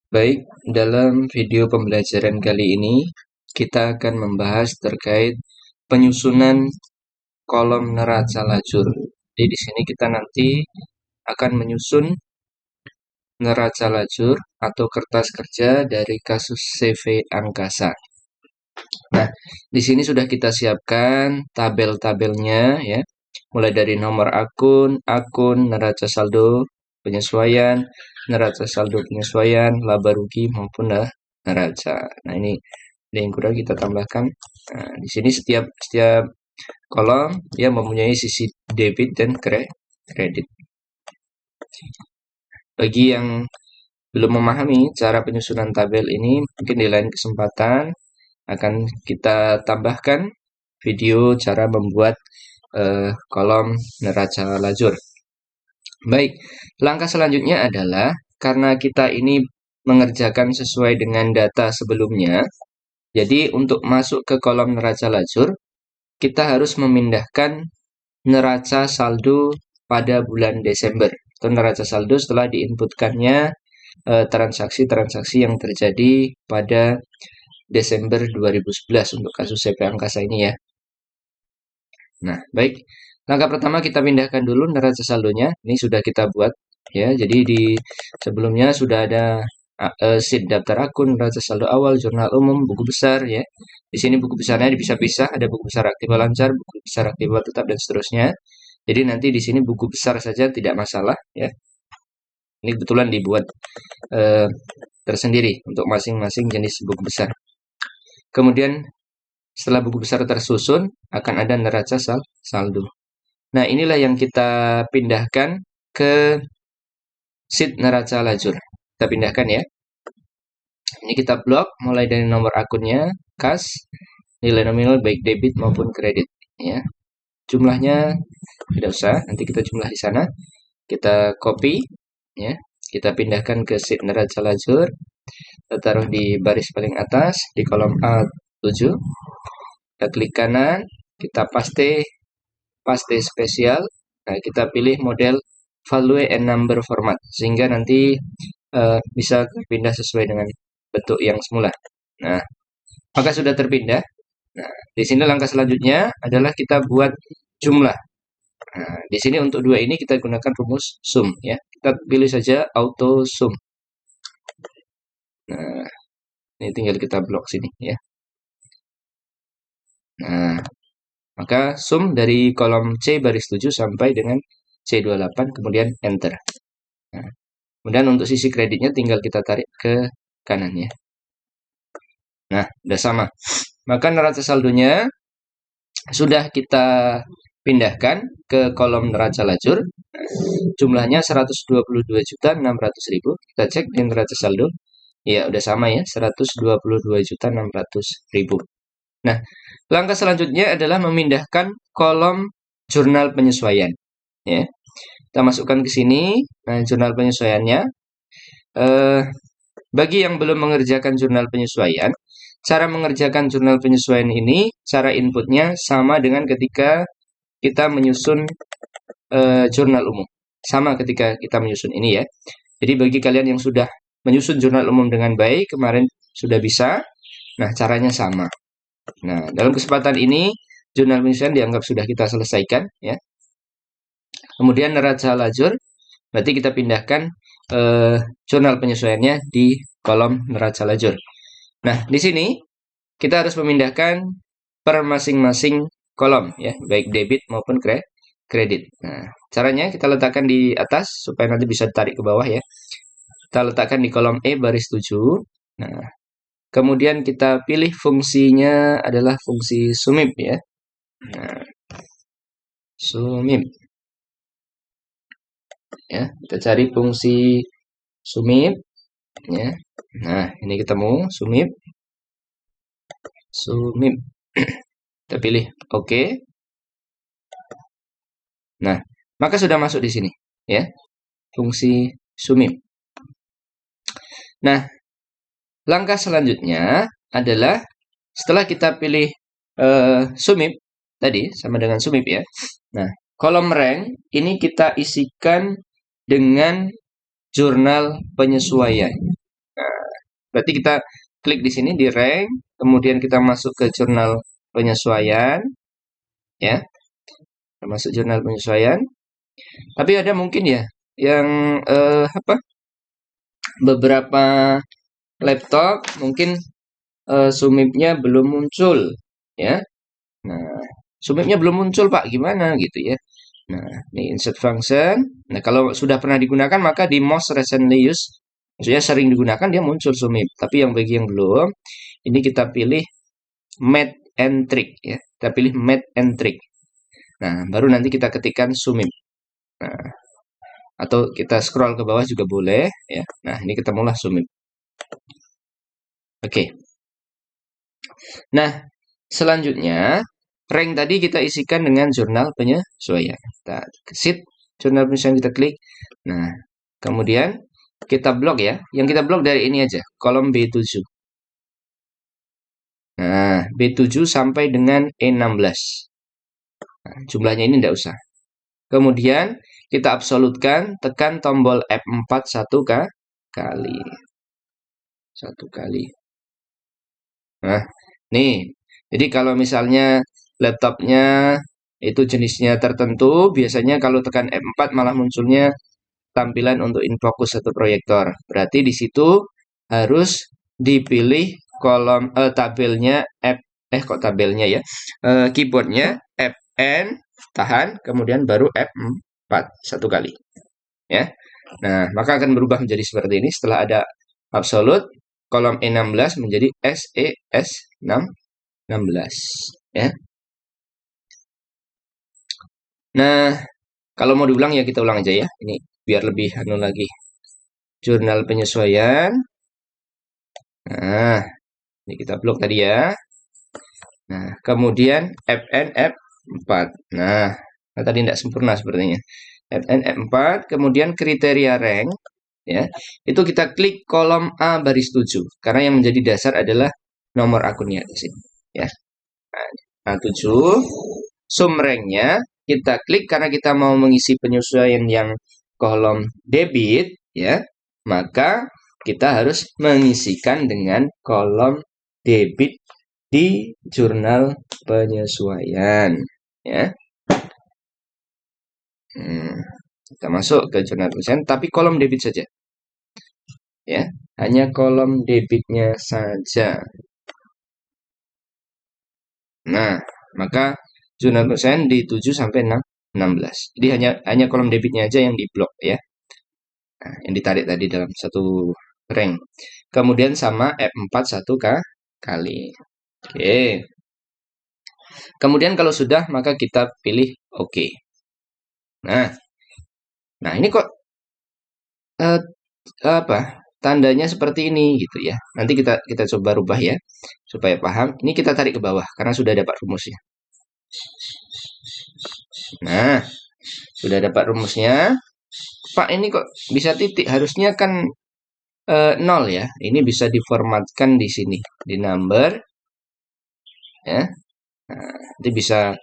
Baik, dalam video pembelajaran kali ini kita akan membahas terkait penyusunan kolom neraca lajur. Jadi di sini kita nanti akan menyusun neraca lajur atau kertas kerja dari kasus CV Angkasa. Nah, di sini sudah kita siapkan tabel-tabelnya ya. Mulai dari nomor akun, neraca saldo, penyesuaian, neraca saldo penyesuaian, laba rugi maupun neraca. Nah, ini yang kurang kita tambahkan. Nah, di sini setiap kolom dia mempunyai sisi debit dan kredit. Bagi yang belum memahami cara penyusunan tabel ini, mungkin di lain kesempatan akan kita tambahkan video cara membuat kolom neraca lajur. Baik, langkah selanjutnya adalah karena kita ini mengerjakan sesuai dengan data sebelumnya, jadi untuk masuk ke kolom neraca lajur, kita harus memindahkan neraca saldo pada bulan Desember. Atau neraca saldo setelah diinputkannya transaksi-transaksi yang terjadi pada Desember 2011 untuk kasus CP Angkasa ini ya. Nah, baik. Langkah pertama kita pindahkan dulu neraca saldonya. Ini sudah kita buat ya. Jadi di sebelumnya sudah ada sheet daftar akun, neraca saldo awal, jurnal umum, buku besar ya. Di sini buku besarnya dipisah-pisah, ada buku besar aktiva lancar, buku besar aktiva tetap dan seterusnya. Jadi nanti di sini buku besar saja tidak masalah ya. Ini kebetulan dibuat tersendiri untuk masing-masing jenis buku besar. Kemudian setelah buku besar tersusun akan ada neraca saldo. Nah, inilah yang kita pindahkan ke sheet neraca lajur. Kita pindahkan ya. Ini kita blok mulai dari nomor akunnya, kas, nilai nominal baik debit maupun kredit ya. Jumlahnya tidak usah, nanti kita jumlah di sana. Kita copy ya. Kita pindahkan ke sheet neraca lajur. Kita taruh di baris paling atas di kolom A7. Kita klik kanan, kita paste spesial. Nah, kita pilih model value and number format sehingga nanti bisa terpindah sesuai dengan bentuk yang semula. Nah, maka sudah terpindah. Nah, di sini langkah selanjutnya adalah kita buat jumlah. Nah, di sini untuk dua ini kita gunakan rumus sum ya. Kita pilih saja auto sum. Nah, ini tinggal kita blok sini ya. Nah, maka sum dari kolom C baris 7 sampai dengan C28 kemudian enter. Nah, kemudian untuk sisi kreditnya tinggal kita tarik ke kanannya. Nah, sudah sama. Maka neraca saldonya sudah kita pindahkan ke kolom neraca lajur. Jumlahnya 122.600.000. Kita cek di neraca saldo. Ya, udah sama ya, 122.600.000. Nah, langkah selanjutnya adalah memindahkan kolom jurnal penyesuaian. Ya, kita masukkan ke sini. Nah, jurnal penyesuaiannya. Bagi yang belum mengerjakan jurnal penyesuaian, cara mengerjakan jurnal penyesuaian ini, cara inputnya sama dengan ketika kita menyusun jurnal umum. Sama ketika kita menyusun ini ya. Jadi bagi kalian yang sudah menyusun jurnal umum dengan baik, kemarin sudah bisa, nah caranya sama. Nah, dalam kesempatan ini, jurnal penyesuaian dianggap sudah kita selesaikan ya. Kemudian neraca lajur, berarti kita pindahkan jurnal penyesuaiannya di kolom neraca lajur. Nah, di sini kita harus memindahkan per masing-masing kolom ya, baik debit maupun kredit. Nah, caranya kita letakkan di atas supaya nanti bisa ditarik ke bawah ya. Kita letakkan di kolom E baris 7. Nah, kemudian kita pilih fungsinya adalah fungsi sumip ya. Nah, sumip. Ya, kita cari fungsi sumip ya. Nah, ini ketemu sumip. Kita pilih oke. Nah, maka sudah masuk di sini ya. Fungsi sumip. Nah, langkah selanjutnya adalah setelah kita pilih sumip tadi sama dengan sumip ya. Nah, kolom rank ini kita isikan dengan jurnal penyesuaian. Nah, Berarti kita klik di sini di rank, kemudian kita masuk ke jurnal penyesuaian, ya, masuk jurnal penyesuaian. Tapi ada mungkin ya yang beberapa laptop mungkin sumipnya belum muncul, ya. Nah, sumipnya belum muncul Pak, gimana gitu ya. Nah, ini insert function. Nah, kalau sudah pernah digunakan maka di most recently used, maksudnya sering digunakan dia muncul sumip. Tapi yang bagi yang belum, ini kita pilih Method and Trick ya. Kita pilih Method and Trick. Nah, baru nanti kita ketikkan sumip. Nah, atau kita scroll ke bawah juga boleh ya. Nah, ini ketemulah sumip. Oke. Nah, selanjutnya rank tadi kita isikan dengan jurnal penyesuaian. Kita ke sheet, jurnal penyesuaian kita klik. Nah, kemudian kita blok ya. Yang kita blok dari ini aja, kolom B7. Nah, B7 sampai dengan E16. Nah, jumlahnya ini tidak usah. Kemudian kita absolutkan, tekan tombol F4 satu kali. Satu kali. Nah, nih. Jadi kalau misalnya laptopnya itu jenisnya tertentu, biasanya kalau tekan F4 malah munculnya tampilan untuk infocus atau proyektor. Berarti di situ harus dipilih kolom tabelnya kok tabelnya ya. Keyboardnya Fn tahan, kemudian baru F4 satu kali. Ya. Nah, maka akan berubah menjadi seperti ini setelah ada absolute kolom E16 menjadi SES16 ya. Nah, kalau mau diulang ya kita ulang aja ya. Ini biar lebih anu lagi. Jurnal penyesuaian. Nah, ini kita blok tadi ya. Nah, kemudian Fn F4. Nah, tadi tidak sempurna sepertinya. Fn F4, kemudian kriteria rank ya. Itu kita klik kolom A baris 7 karena yang menjadi dasar adalah nomor akunnya di sini ya. Nah, 7 sum rank-nya kita klik karena kita mau mengisi penyesuaian yang kolom debit ya. Maka kita harus mengisikan dengan kolom debit di jurnal penyesuaian ya. Kita masuk ke jurnal penyesuaian tapi kolom debit saja. Ya, hanya kolom debitnya saja. Nah, maka jurnal penyesuaian di 7 sampai 16. Jadi hanya kolom debitnya aja yang diblok ya. Nah, yang ditarik tadi dalam satu rank. Kemudian sama F4 satu kali. Oke. Kemudian kalau sudah maka kita pilih OK. Nah ini kok tandanya seperti ini gitu ya. Nanti kita coba rubah ya supaya paham. Ini kita tarik ke bawah karena sudah dapat rumusnya. Nah, sudah dapat rumusnya. Pak, ini kok bisa titik? Harusnya kan 0 ya. Ini bisa diformatkan di sini di number ya. Nah, nanti bisa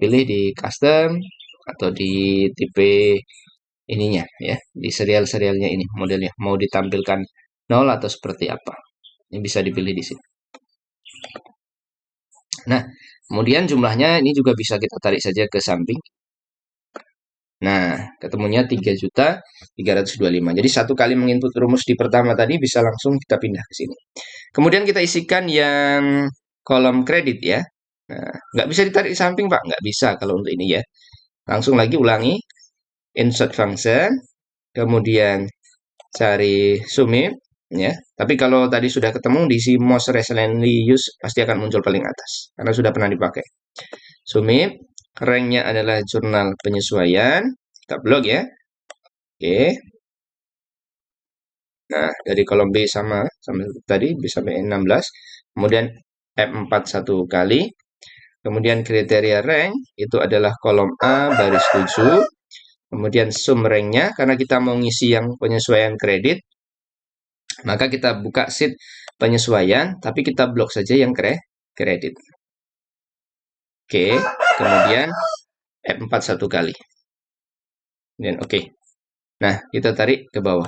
pilih di custom atau di tipe ininya ya, di serial-serialnya ini modelnya mau ditampilkan 0 atau seperti apa. Ini bisa dipilih di sini. Nah, kemudian jumlahnya ini juga bisa kita tarik saja ke samping. Nah, ketemunya 3.325. Jadi satu kali menginput rumus di pertama tadi bisa langsung kita pindah ke sini. Kemudian kita isikan yang kolom kredit ya. Nah, nggak bisa ditarik di samping Pak, nggak bisa kalau untuk ini ya. Langsung lagi ulangi, insert function, kemudian cari sumip ya. Tapi kalau tadi sudah ketemu di si most recently used pasti akan muncul paling atas karena sudah pernah dipakai. Sumip, rank-nya adalah jurnal penyesuaian, kita blok ya. Oke. Nah, dari kolom B sama tadi B sampai 16, kemudian F4 satu kali. Kemudian kriteria rank itu adalah kolom A baris 7. Kemudian sum rank-nya karena kita mau ngisi yang penyesuaian kredit, maka kita buka sheet penyesuaian, tapi kita blok saja yang kredit. Oke, kemudian F4 satu kali. Dan oke. Nah, kita tarik ke bawah.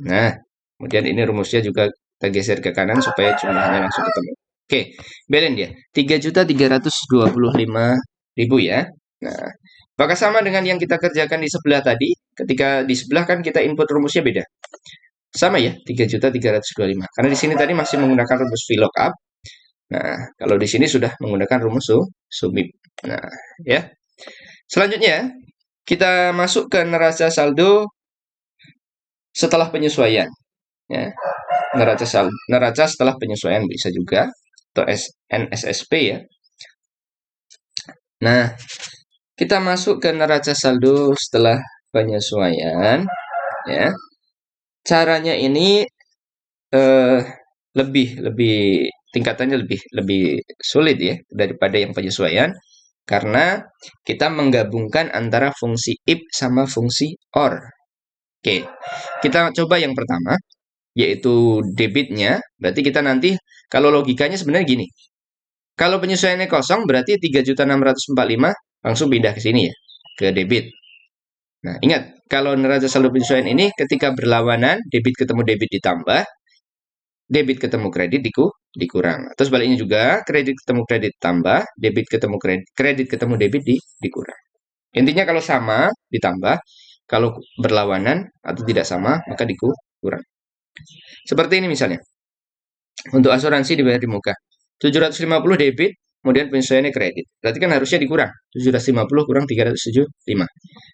Nah, Kemudian ini rumusnya juga kita geser ke kanan supaya jumlahnya langsung ketemu. Oke, belen dia 3.325.000 ya. Nah, apakah sama dengan yang kita kerjakan di sebelah tadi? Ketika di sebelah kan kita input rumusnya beda. Sama ya, 3.325. Karena di sini tadi masih menggunakan rumus VLOOKUP. Nah, kalau di sini sudah menggunakan rumus SUMIP. Nah, ya. Selanjutnya, kita masuk ke neraca saldo setelah penyesuaian. Ya. Neraca setelah penyesuaian bisa juga, atau NSSP ya. Nah, kita masuk ke neraca saldo setelah penyesuaian. Ya. Caranya ini lebih tingkatannya lebih sulit ya daripada yang penyesuaian, karena kita menggabungkan antara fungsi if sama fungsi or. Oke, kita coba yang pertama, yaitu debitnya. Berarti kita nanti, kalau logikanya sebenarnya gini. Kalau penyesuaiannya kosong, berarti 3.645 langsung pindah ke sini ya, ke debit. Nah, ingat, kalau neraca saldo penyesuaian ini ketika berlawanan, debit ketemu debit ditambah, debit ketemu kredit dikurang. Atau sebaliknya juga, kredit ketemu kredit tambah, debit ketemu kredit ketemu debit dikurang. Intinya kalau sama ditambah, kalau berlawanan atau tidak sama maka dikurang. Seperti ini misalnya. Untuk asuransi dibayar di muka. 750 debit, kemudian penyesuaiannya kredit. Berarti kan harusnya dikurang. 750 kurang 375.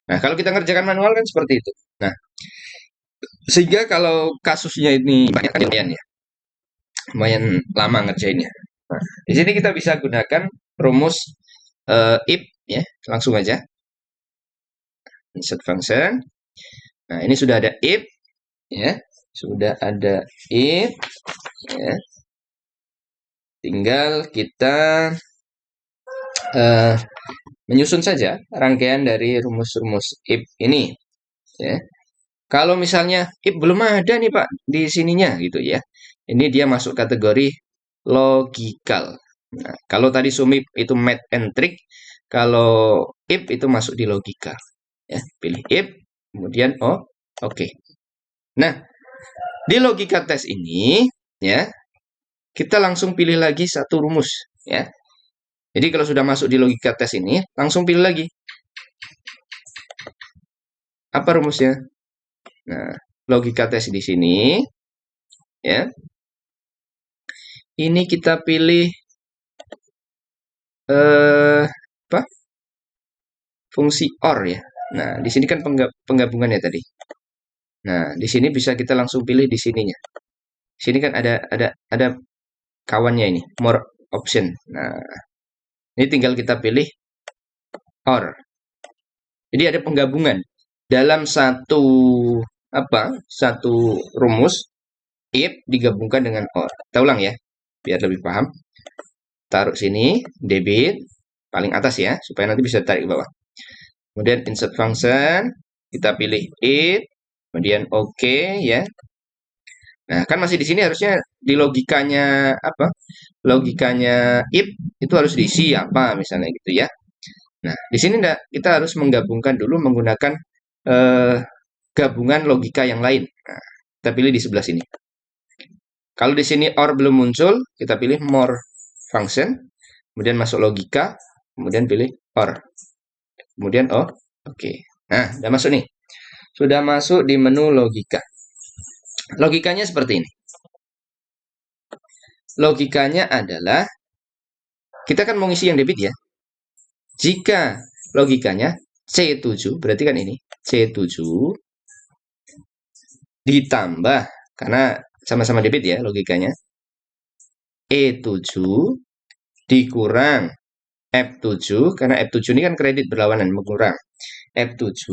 Nah, kalau kita ngerjakan manual kan seperti itu. Nah, sehingga kalau kasusnya ini banyak kan ya. Lumayan lama ngerjainnya. Nah, di sini kita bisa gunakan rumus if ya, langsung aja. Insert function. Nah, ini sudah ada if ya, sudah ada if ya. Tinggal kita menyusun saja rangkaian dari rumus-rumus if ini ya. Kalau misalnya if belum ada nih Pak di sininya gitu ya. Ini dia masuk kategori logical. Nah, kalau tadi SUMIP itu math and trick, kalau if itu masuk di logika. Ya, pilih if, kemudian oke. Nah, di logika tes ini ya, kita langsung pilih lagi satu rumus ya. Jadi kalau sudah masuk di logika tes ini, langsung pilih lagi. Apa rumusnya? Nah, logika tes di sini ya. Ini kita pilih apa? Fungsi OR ya. Nah, di sini kan penggabungannya tadi. Nah, di sini bisa kita langsung pilih di sininya. Di sini kan ada kawannya ini, more option. Nah, ini tinggal kita pilih OR. Jadi ada penggabungan dalam satu rumus if digabungkan dengan OR. Kita ulang ya, biar lebih paham. Taruh sini debit paling atas ya, supaya nanti bisa tarik ke bawah. Kemudian insert function, kita pilih if, kemudian oke ya. Nah, kan masih di sini harusnya di logikanya logikanya if itu harus diisi apa misalnya gitu ya. Nah, di sini kita harus menggabungkan dulu menggunakan gabungan logika yang lain. Nah, kita pilih di sebelah sini. Kalau di sini OR belum muncul, kita pilih more function, kemudian masuk logika, kemudian pilih OR. Kemudian oke. Nah, sudah masuk nih. Sudah masuk di menu logika. Logikanya seperti ini. Logikanya adalah kita kan mau ngisi yang debit ya. Jika logikanya C7, berarti kan ini C7 ditambah, karena sama-sama debit ya logikanya, E7 dikurang F7, karena F7 ini kan kredit berlawanan, mengurang. F7,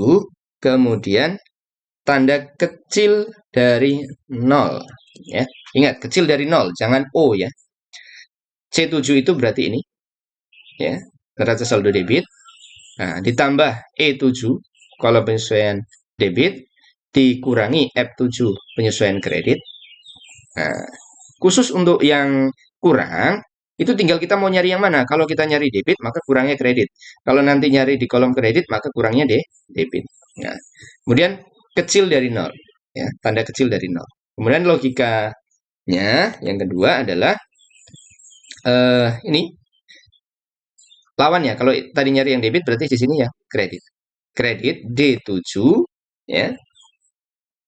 kemudian tanda kecil dari 0. Ya. Ingat, kecil dari 0, jangan O ya. C7 itu berarti ini. Ya, neraca saldo debit. Nah, ditambah E7, kalau penyesuaian debit, dikurangi F7, penyesuaian kredit. Nah, khusus untuk yang kurang, itu tinggal kita mau nyari yang mana. Kalau kita nyari debit, maka kurangnya kredit. Kalau nanti nyari di kolom kredit, maka kurangnya debit. Nah, kemudian kecil dari 0. Ya, tanda kecil dari 0. Kemudian logikanya yang kedua adalah ini lawannya. Kalau tadi nyari yang debit berarti di sini ya kredit. Kredit D7 ya.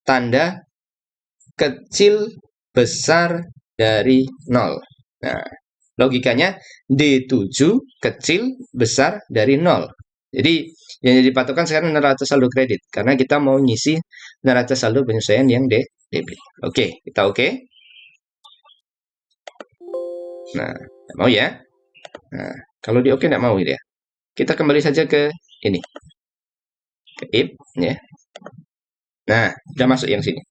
Tanda kecil besar dari 0. Nah, logikanya D7 kecil besar dari 0. Jadi yang jadi patokan sekarang neraca saldo kredit karena kita mau ngisi neraca saldo penyesuaian yang debit. Oke, kita oke. Nah, mau ya. Nah, kalau di oke nggak mau gitu ya. Kita kembali saja ke ini. Ke if ya. Nah, udah masuk yang sini.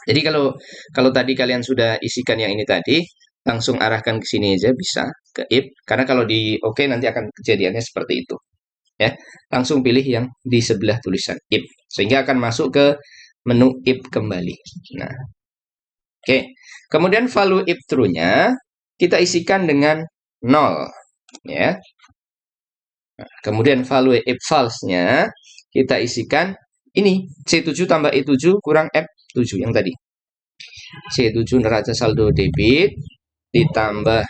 Jadi kalau tadi kalian sudah isikan yang ini tadi, langsung arahkan ke sini aja bisa ke if karena kalau di oke nanti akan kejadiannya seperti itu. Ya. Langsung pilih yang di sebelah tulisan if sehingga akan masuk ke menu if kembali. Nah. Oke. Kemudian value if true-nya kita isikan dengan 0 ya. Nah, kemudian value if false-nya kita isikan ini C7 tambah E7 kurang F7 yang tadi. C7 neraca saldo debit ditambah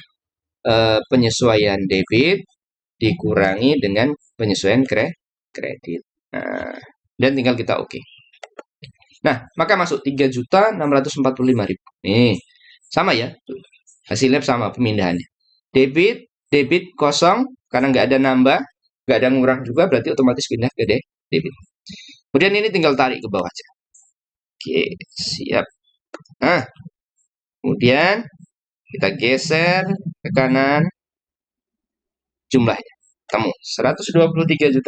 penyesuaian debit dikurangi dengan penyesuaian kredit. Nah, dan tinggal kita oke. Nah, maka masuk 3.645.000. Nih, sama ya. Hasilnya sama pemindahannya. Debit kosong karena nggak ada nambah, nggak ada ngurang juga berarti otomatis pindah ke debit. Kemudian ini tinggal tarik ke bawah aja. Oke, siap. Nah, kemudian kita geser ke kanan jumlahnya. Temu 123.850.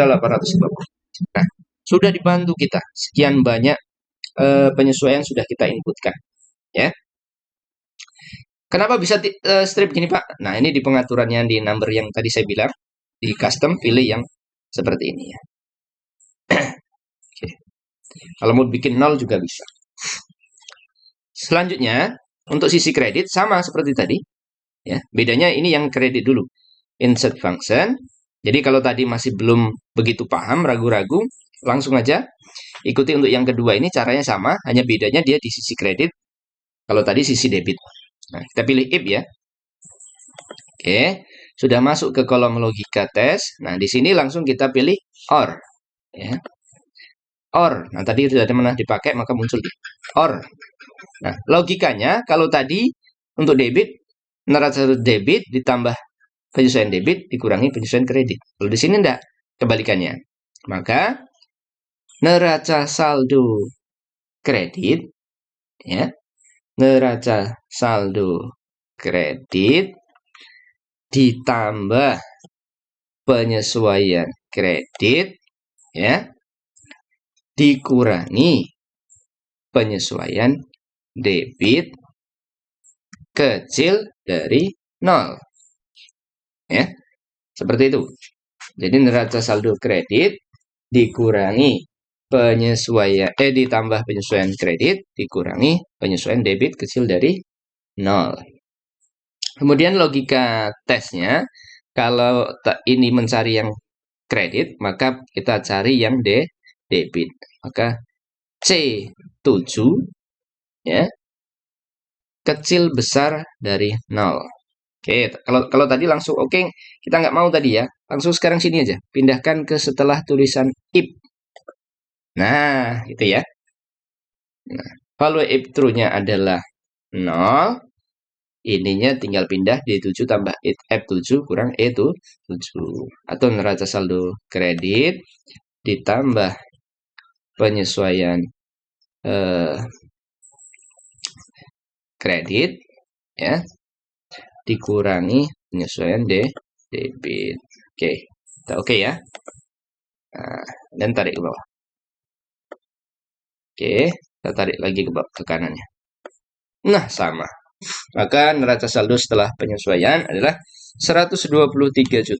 Nah, sudah dibantu kita. Sekian banyak penyesuaian sudah kita inputkan. Ya. Kenapa bisa strip gini, Pak? Nah, ini di pengaturan yang di number yang tadi saya bilang. Di custom pilih yang seperti ini ya. Oke. Kalau mau bikin 0 juga bisa. Selanjutnya, untuk sisi kredit sama seperti tadi. Ya, bedanya ini yang kredit dulu. Insert function. Jadi kalau tadi masih belum begitu paham, ragu-ragu, langsung aja ikuti untuk yang kedua ini caranya sama, hanya bedanya dia di sisi kredit. Kalau tadi sisi debit. Nah, kita pilih if ya. Oke, sudah masuk ke kolom logika tes. Nah, di sini langsung kita pilih OR. Ya. OR. Nah, tadi sudah pernah dipakai, maka muncul OR. Nah, logikanya kalau tadi untuk debit, neraca debit ditambah penyesuaian debit dikurangi penyesuaian kredit. Kalau di sini enggak, kebalikannya. Maka neraca saldo kredit ya. Neraca saldo kredit ditambah penyesuaian kredit ya dikurangi penyesuaian debit kecil dari 0 ya seperti itu. Jadi neraca saldo kredit dikurangi penyesuaian ditambah penyesuaian kredit dikurangi penyesuaian debit kecil dari 0. Kemudian logika tesnya, kalau ini mencari yang kredit, maka kita cari yang debit. Maka C7 ya kecil besar dari 0. Oke, kalau tadi langsung oke, kita nggak mau tadi ya. Langsung sekarang sini aja, pindahkan ke setelah tulisan if. Nah, itu ya. Nah, value if true-nya adalah 0. Ininya tinggal pindah D7 tambah F7 kurang E7. Atau neraca saldo kredit ditambah penyesuaian kredit ya dikurangi penyesuaian debit. Oke, kita oke ya. Nah, dan tarik ke bawah. Oke, kita tarik lagi ke kanannya. Nah, sama. Maka neraca saldo setelah penyesuaian adalah 123.850.000.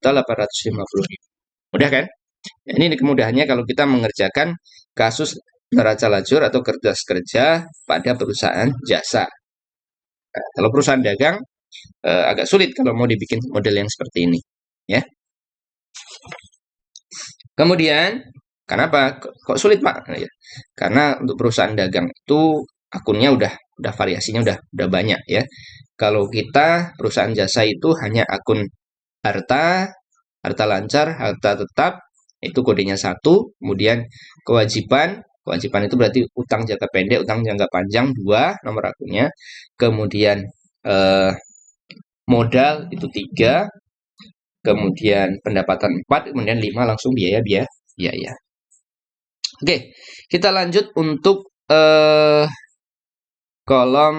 Mudah kan? Nah, ini kemudahannya kalau kita mengerjakan kasus neraca lajur atau kerja pada perusahaan jasa. Nah, kalau perusahaan dagang agak sulit kalau mau dibikin model yang seperti ini, ya. Kemudian, kenapa kok sulit, Pak? Nah, ya. Karena untuk perusahaan dagang itu akunnya udah variasinya udah banyak ya. Kalau kita perusahaan jasa itu hanya akun harta, harta lancar, harta tetap, itu kodenya 1. Kemudian kewajiban, kewajiban itu berarti utang jangka pendek, utang jangka panjang 2 nomor akunnya. Kemudian modal itu 3, kemudian pendapatan 4, kemudian 5 langsung biaya. Oke, kita lanjut untuk kolom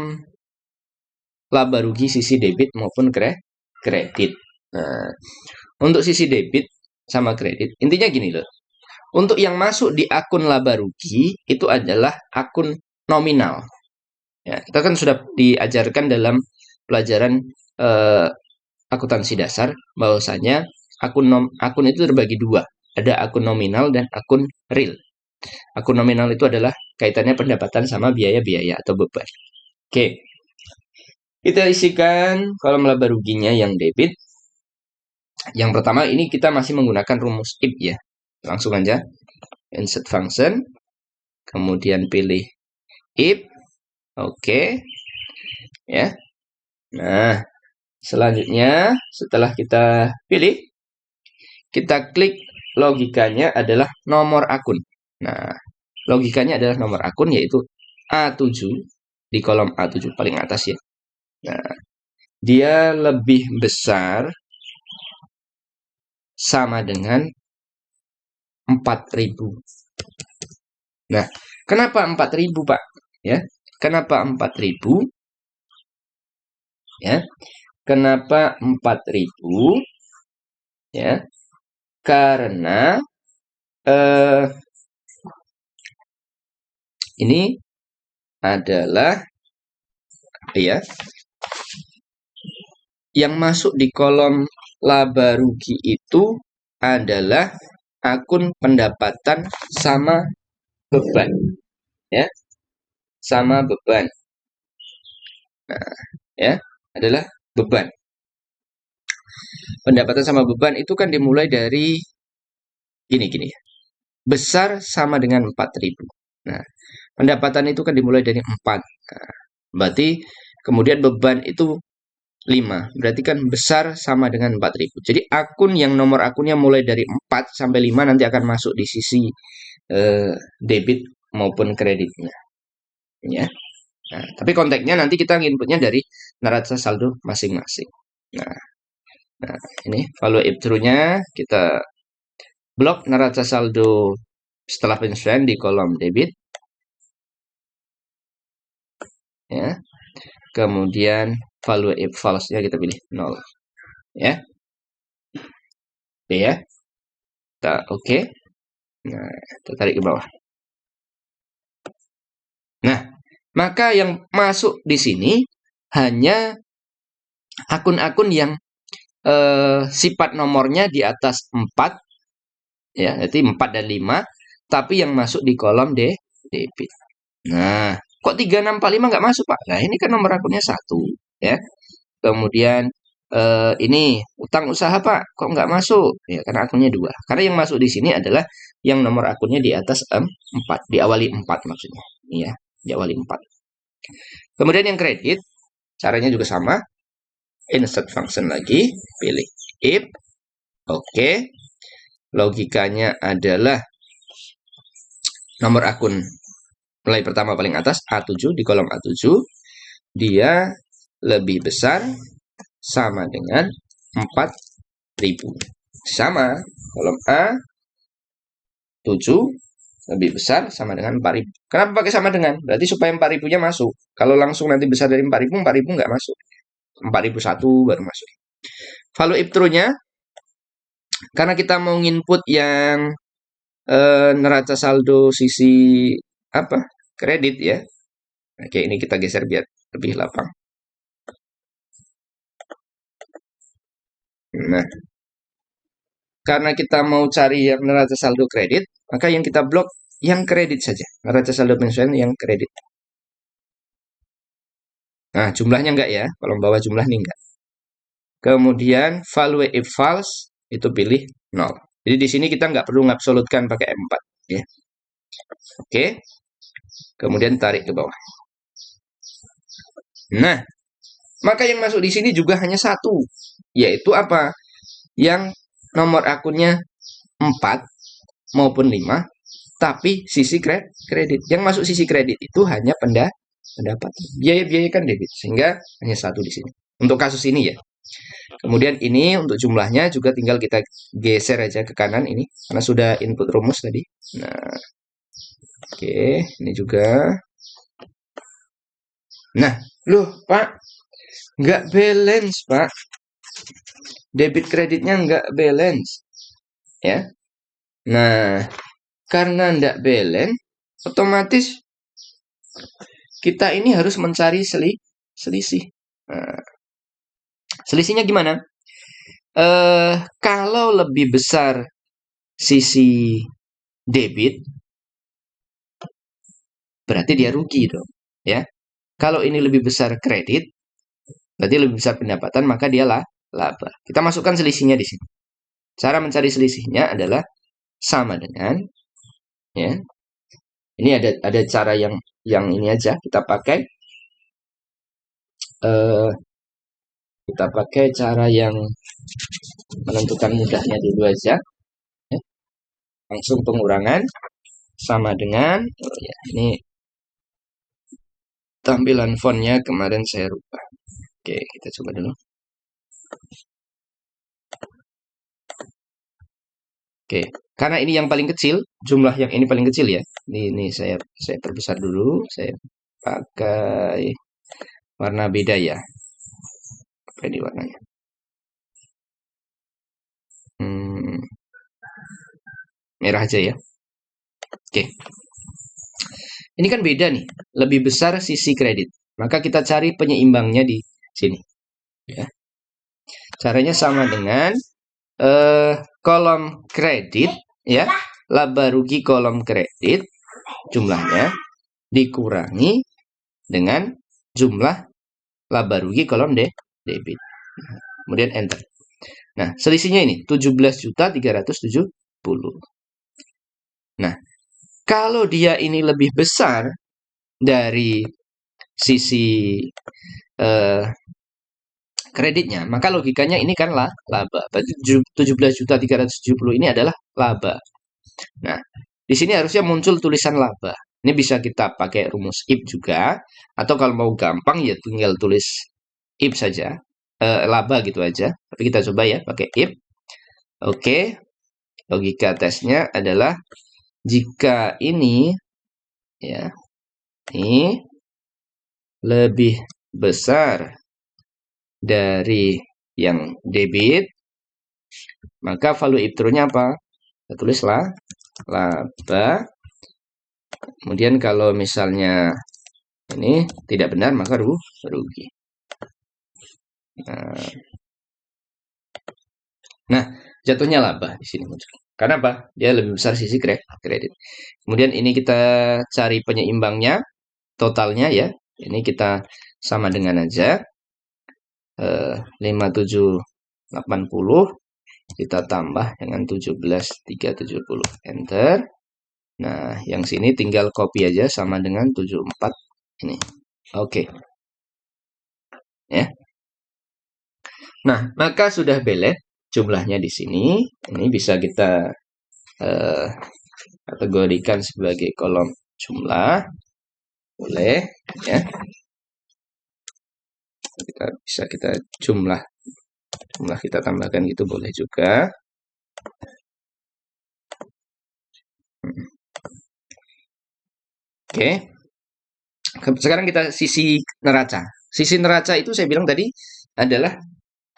laba rugi sisi debit maupun kredit. Nah, untuk sisi debit sama kredit, intinya gini loh. Untuk yang masuk di akun laba rugi itu adalah akun nominal. Ya, kita kan sudah diajarkan dalam pelajaran akuntansi dasar bahwasanya akun itu terbagi 2. Ada akun nominal dan akun real. Akun nominal itu adalah kaitannya pendapatan sama biaya-biaya atau beban. Oke. Kita isikan kolom laba ruginya yang debit. Yang pertama ini kita masih menggunakan rumus if ya. Langsung aja. Insert function. Kemudian pilih if. Oke. Ya. Nah, selanjutnya setelah kita pilih, kita klik logikanya adalah nomor akun. Nah, logikanya adalah nomor akun yaitu A7 di kolom A7 paling atas ya. Nah, dia lebih besar sama dengan 4.000. Nah, kenapa 4.000, Pak? Ya. Kenapa 4.000? Ya. Kenapa 4.000? Ya. Karena ini adalah ya yang masuk di kolom laba rugi itu adalah akun pendapatan sama beban ya, sama beban. Nah, ya, adalah beban. Pendapatan sama beban itu kan dimulai dari gini ya. Besar sama dengan 4.000. Nah, pendapatan itu kan dimulai dari 4. Nah, berarti kemudian beban itu 5. Berarti kan besar sama dengan 4.000. Jadi akun yang nomor akunnya mulai dari 4 sampai 5 nanti akan masuk di sisi debit maupun kreditnya. Ya. Nah, tapi konteksnya nanti kita inputnya dari neraca saldo masing-masing. Nah, ini value if true-nya kita blok neraca saldo setelah penyesuaian di kolom debit. Ya. Kemudian value if false-nya kita pilih 0. Ya. Oke ya. Kita oke. Nah, kita tarik ke bawah. Nah, maka yang masuk di sini hanya akun-akun yang sifat nomornya di atas 4 ya, berarti 4 dan 5, tapi yang masuk di kolom debit. Nah, kok 3645 nggak masuk, Pak? Nah, ini kan nomor akunnya 1 ya. Kemudian ini utang usaha, Pak, kok nggak masuk? Ya, karena akunnya 2. Karena yang masuk di sini adalah yang nomor akunnya di atas 4, diawali 4 maksudnya. Ya, diawali 4. Kemudian yang kredit, caranya juga sama. Insert function lagi, pilih if. Oke. Logikanya adalah nomor akun mulai pertama paling atas A7 di kolom A7 dia lebih besar sama dengan 4.000. Sama kolom A7 lebih besar sama dengan 4.000. Kenapa pakai sama dengan? Berarti supaya 4.000-nya masuk. Kalau langsung nanti besar dari 4.000, 4.000 nggak masuk. 4.001 baru masuk. Value if true-nya karena kita mau input yang neraca saldo sisi kredit ya. Oke, ini kita geser biar lebih lapang. Nah, karena kita mau cari yang neraca saldo kredit, maka yang kita blok yang kredit saja. Neraca saldo penyesuaian yang kredit. Nah, jumlahnya enggak ya. Kalau bawah jumlah ini enggak. Kemudian value if false itu pilih 0. Jadi di sini kita nggak perlu ngabsolutkan pakai M4 ya. Oke. Kemudian tarik ke bawah. Nah, maka yang masuk di sini juga hanya satu, yaitu apa? Yang nomor akunnya 4 maupun 5, tapi sisi kredit. Yang masuk sisi kredit itu hanya pendapatan. Biaya-biaya kan debit, sehingga hanya satu di sini. Untuk kasus ini ya. Kemudian ini untuk jumlahnya juga tinggal kita geser aja ke kanan ini, karena sudah input rumus tadi. Nah, oke, ini juga. Nah, loh Pak, nggak balance Pak. Debit kreditnya nggak balance. Ya. Nah, karena nggak balance, otomatis kita ini harus mencari selisih. Nah, selisihnya gimana? Kalau lebih besar sisi debit, berarti dia rugi dong, ya. Kalau ini lebih besar kredit, berarti lebih besar pendapatan, maka dia laba. Kita masukkan selisihnya di sini. Cara mencari selisihnya adalah sama dengan, ya. Ini ada cara yang ini aja kita pakai. Kita pakai cara yang menentukan mudahnya dulu aja. Ya. Langsung pengurangan sama dengan, oh ya, ini tampilan fontnya kemarin saya rubah. Oke, kita coba dulu. Oke, karena ini yang paling kecil, jumlah yang ini paling kecil ya. Ini saya perbesar dulu, saya pakai warna beda ya. Apa ini warnanya? Merah aja ya. Oke. Ini kan beda nih, lebih besar sisi kredit. Maka kita cari penyeimbangnya di sini. Ya. Caranya sama dengan kolom kredit, ya, laba rugi kolom kredit jumlahnya dikurangi dengan jumlah laba rugi kolom debit. Kemudian enter. Nah, selisihnya ini 17.370. Nah, kalau dia ini lebih besar dari sisi kreditnya, maka logikanya ini kan laba. Berarti 17.370 ini adalah laba. Nah, di sini harusnya muncul tulisan laba. Ini bisa kita pakai rumus if juga, atau kalau mau gampang ya tinggal tulis if saja, laba gitu aja. Tapi kita coba ya pakai if. Oke, logika tesnya adalah jika ini ya ini lebih besar dari yang debit, maka value if true-nya apa? Kita tulislah laba. Kemudian kalau misalnya ini tidak benar, maka rugi. Nah, jatuhnya laba di sini muncul. Karena apa? Dia lebih besar sisi kredit. Kemudian ini kita cari penyeimbangnya, totalnya ya. Ini kita sama dengan aja 5780 kita tambah dengan 17.370, enter. Nah, yang sini tinggal copy aja sama dengan 74 ini. Oke. Ya. Nah, maka sudah balance jumlahnya di sini. Ini bisa kita kategorikan sebagai kolom jumlah. Boleh, ya. Bisa kita jumlah kita tambahkan gitu boleh juga. Oke. Sekarang kita sisi neraca. Sisi neraca itu saya bilang tadi adalah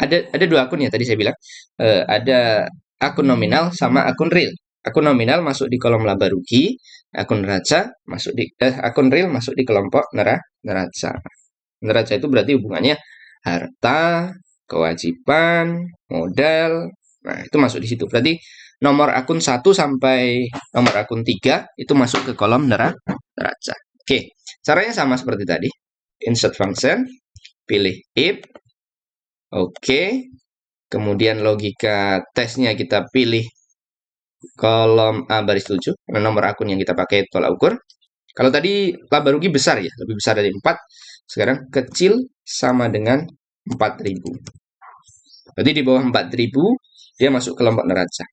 ada dua akun ya tadi saya bilang. Ada akun nominal sama akun real. Akun nominal masuk di kolom laba rugi, akun neraca masuk di akun real masuk di kelompok neraca. Neraca itu berarti hubungannya harta, kewajiban, modal. Nah, itu masuk di situ. Berarti nomor akun 1 sampai nomor akun 3 itu masuk ke kolom neraca. Oke, caranya sama seperti tadi. Insert function, pilih if. Oke. Kemudian logika tesnya kita pilih kolom A baris 7, karena nomor akun yang kita pakai tolak ukur. Kalau tadi laba rugi besar ya, lebih besar dari 4. Sekarang kecil sama dengan 4.000. Berarti di bawah 4.000 dia masuk kelompok neraca.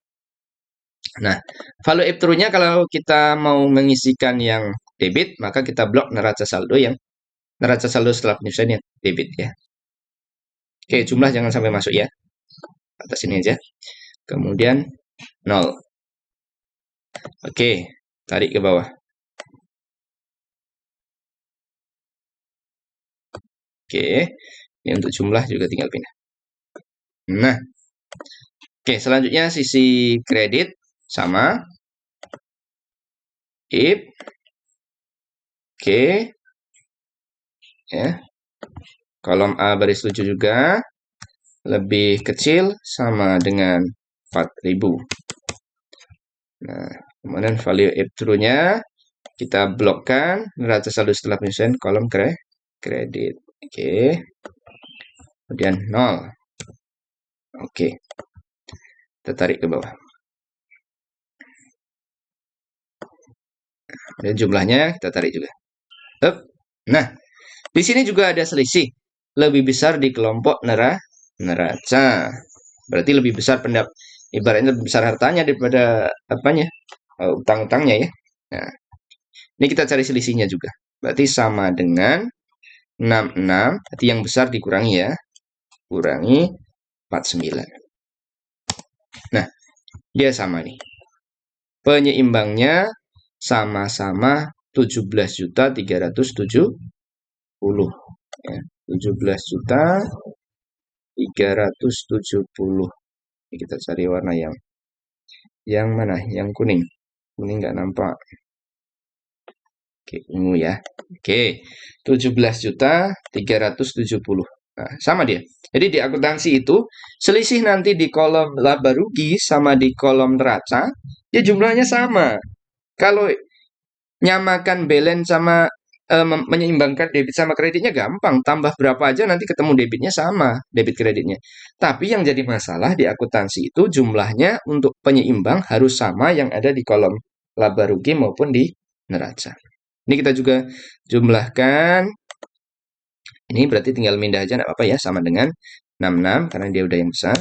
Nah, value add through-nya kalau kita mau mengisikan yang debit, maka kita blok neraca saldo setelah penyesuaian yang debit ya. Oke, jumlah jangan sampai masuk ya. Atas ini aja. Kemudian 0. Oke, tarik ke bawah. Oke, ini untuk jumlah juga tinggal pindah. Nah, oke, selanjutnya sisi kredit sama if oke ya, kolom A baris 7 juga lebih kecil sama dengan 4.000. Nah, kemudian value add through-nya kita blokkan neraca saldo setelah penyesuaian kolom kredit. Oke. Kemudian 0. Oke. Kita tarik ke bawah. Dan jumlahnya kita tarik juga. Nah, di sini juga ada selisih. Lebih besar di kelompok neraca. Berarti lebih besar ibaratnya lebih besar hartanya daripada apanya? Utang-utangnya ya. Nah, ini kita cari selisihnya juga. Berarti sama dengan 66, berarti yang besar dikurangi ya. Kurangi 49. Nah, dia sama nih. Penyeimbangnya sama-sama 17.370. Ya, 17.370. Ini kita cari warna yang mana? Yang kuning. Kuning nggak nampak. Oke, ungu ya. Oke, 17.370. Nah, sama dia. Jadi di akuntansi itu, selisih nanti di kolom laba rugi sama di kolom neraca, ya jumlahnya sama. Kalau nyamakan balance sama menyeimbangkan debit sama kreditnya gampang. Tambah berapa aja nanti ketemu debitnya sama, debit kreditnya. Tapi yang jadi masalah di akuntansi itu jumlahnya untuk penyeimbang harus sama yang ada di kolom laba rugi maupun di neraca. Ini kita juga jumlahkan. Ini berarti tinggal mindah aja, nggak apa-apa ya, sama dengan 66 karena dia udah yang besar.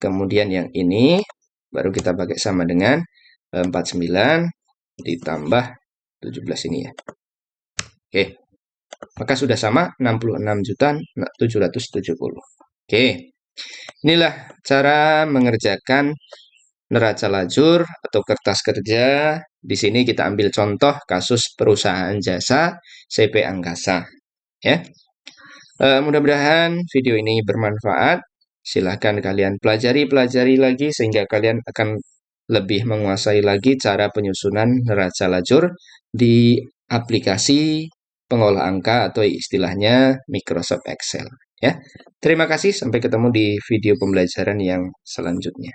Kemudian yang ini baru kita pakai sama dengan 49 ditambah 17 ini ya. Oke, maka sudah sama 66.770. Oke, inilah cara mengerjakan neraca lajur atau kertas kerja. Di sini kita ambil contoh kasus perusahaan jasa CP Angkasa. Ya, mudah-mudahan video ini bermanfaat. Silahkan kalian pelajari lagi sehingga kalian akan lebih menguasai lagi cara penyusunan neraca lajur di aplikasi pengolah angka atau istilahnya Microsoft Excel. Ya, terima kasih. Sampai ketemu di video pembelajaran yang selanjutnya.